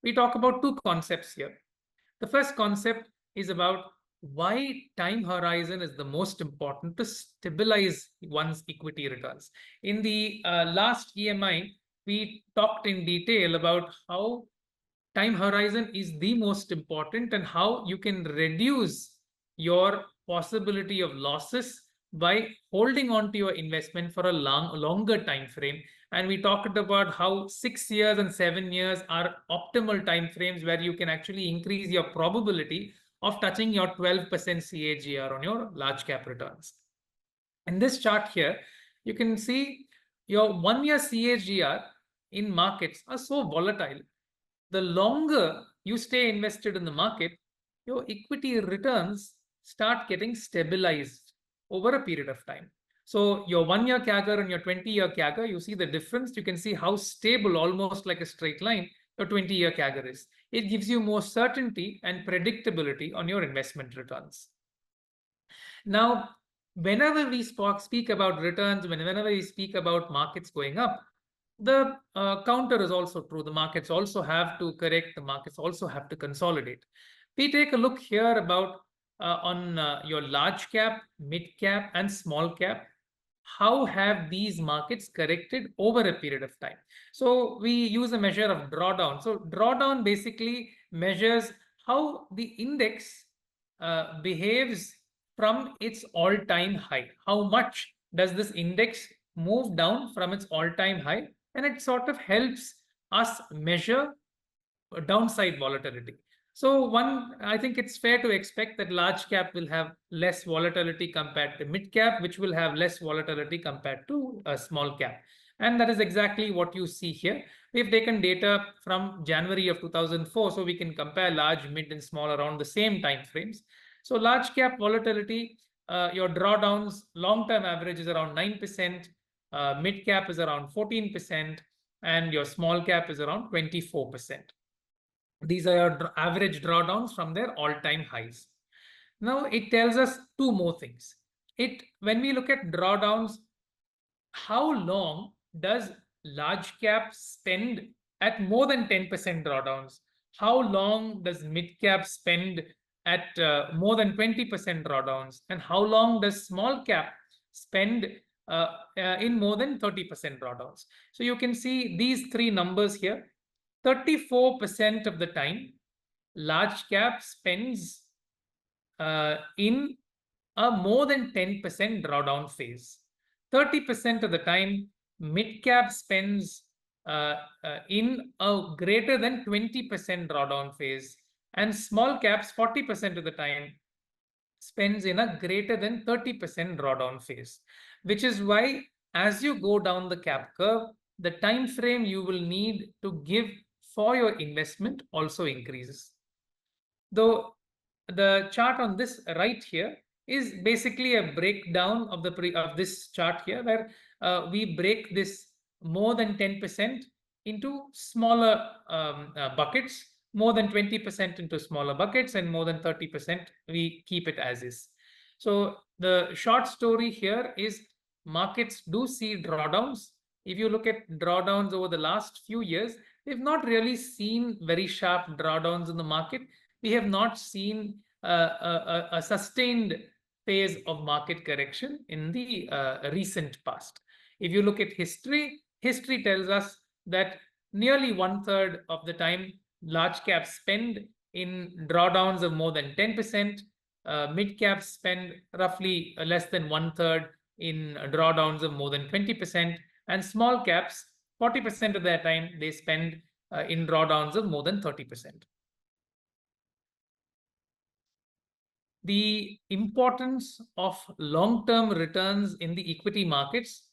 we talk about two concepts here. The first concept is about why time horizon is the most important to stabilize one's equity returns. In the last E.M.I, we talked in detail about how time horizon is the most important and how you can reduce your possibility of losses by holding on to your investment for a longer time frame. And we talked about how 6 years and 7 years are optimal time frames where you can actually increase your probability of touching your 12% CAGR on your large cap returns. In this chart here, you can see your 1 year CAGR in markets are so volatile. The longer you stay invested in the market, your equity returns start getting stabilized over a period of time. So your 1 year CAGR and your 20-year CAGR, you see the difference. You can see how stable, almost like a straight line, your 20-year CAGR is. It gives you more certainty and predictability on your investment returns. Now, whenever we speak about returns, whenever we speak about markets going up, the counter is also true. The markets also have to correct. The markets also have to consolidate. We take a look here about on your large cap, mid cap, and small cap. How have these markets corrected over a period of time? So we use a measure of drawdown. So drawdown basically measures how the index behaves from its all-time high. How much does this index move down from its all-time high? And it sort of helps us measure downside volatility. So I think it's fair to expect that large cap will have less volatility compared to mid cap, which will have less volatility compared to a small cap. And that is exactly what you see here. We've taken data from January of 2004, so we can compare large, mid, and small around the same time frames. So large cap volatility, your drawdowns, long-term average is around 9%, mid cap is around 14%, and your small cap is around 24%. These are your average drawdowns from their all-time highs. Now it tells us two more things. When we look at drawdowns, how long does large cap spend at more than 10% drawdowns? How long does mid cap spend at more than 20% drawdowns? And how long does small cap spend in more than 30% drawdowns? So you can see these three numbers here. 34% of the time, large cap spends in a more than 10% drawdown phase. 30% of the time, mid cap spends in a greater than 20% drawdown phase, and small caps 40% of the time spends in a greater than 30% drawdown phase, which is why as you go down the cap curve, the time frame you will need to give for your investment also increases. Though the chart on this right here is basically a breakdown of this chart here, where we break this more than 10% into smaller buckets, more than 20% into smaller buckets, and more than 30% we keep it as is. So the short story here is markets do see drawdowns. If you look at drawdowns over the last few years, we've not really seen very sharp drawdowns in the market. We have not seen a sustained phase of market correction in the recent past. If you look at history, history tells us that nearly 1/3 of the time large caps spend in drawdowns of more than 10%, mid caps spend roughly less than 1/3 in drawdowns of more than 20%, and small caps 40% of their time they spend in drawdowns of more than 30%. The importance of long-term returns in the equity markets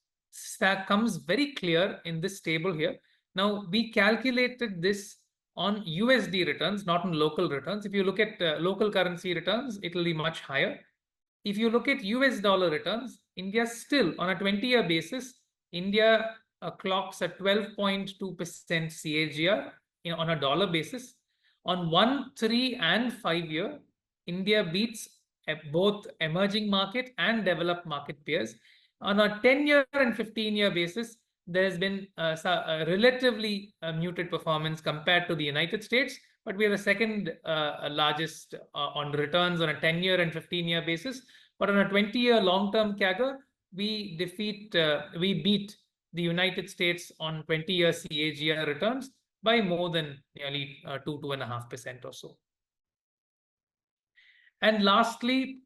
comes very clear in this table here. Now, we calculated this on USD returns, not on local returns. If you look at local currency returns, it will be much higher. If you look at US dollar returns, India still, on a 20-year basis, India clocks a 12.2% CAGR on a dollar basis. On 1, 3, and 5-year, India beats both emerging market and developed market peers. On a 10-year and 15-year basis, there's been a relatively muted performance compared to the United States, but we are the second largest on returns on a 10-year and 15-year basis. But on a 20-year long-term CAGR, we beat the United States on 20-year CAGR returns by more than nearly 2.5% or so. And lastly,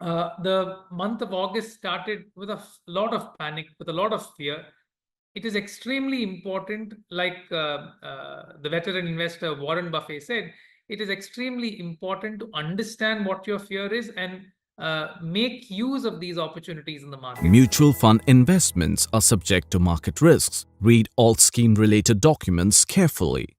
the month of August started with a lot of panic, with a lot of fear. It is extremely important, like the veteran investor Warren Buffett said, it is extremely important to understand what your fear is and make use of these opportunities in the market. Mutual fund investments are subject to market risks. Read all scheme-related documents carefully.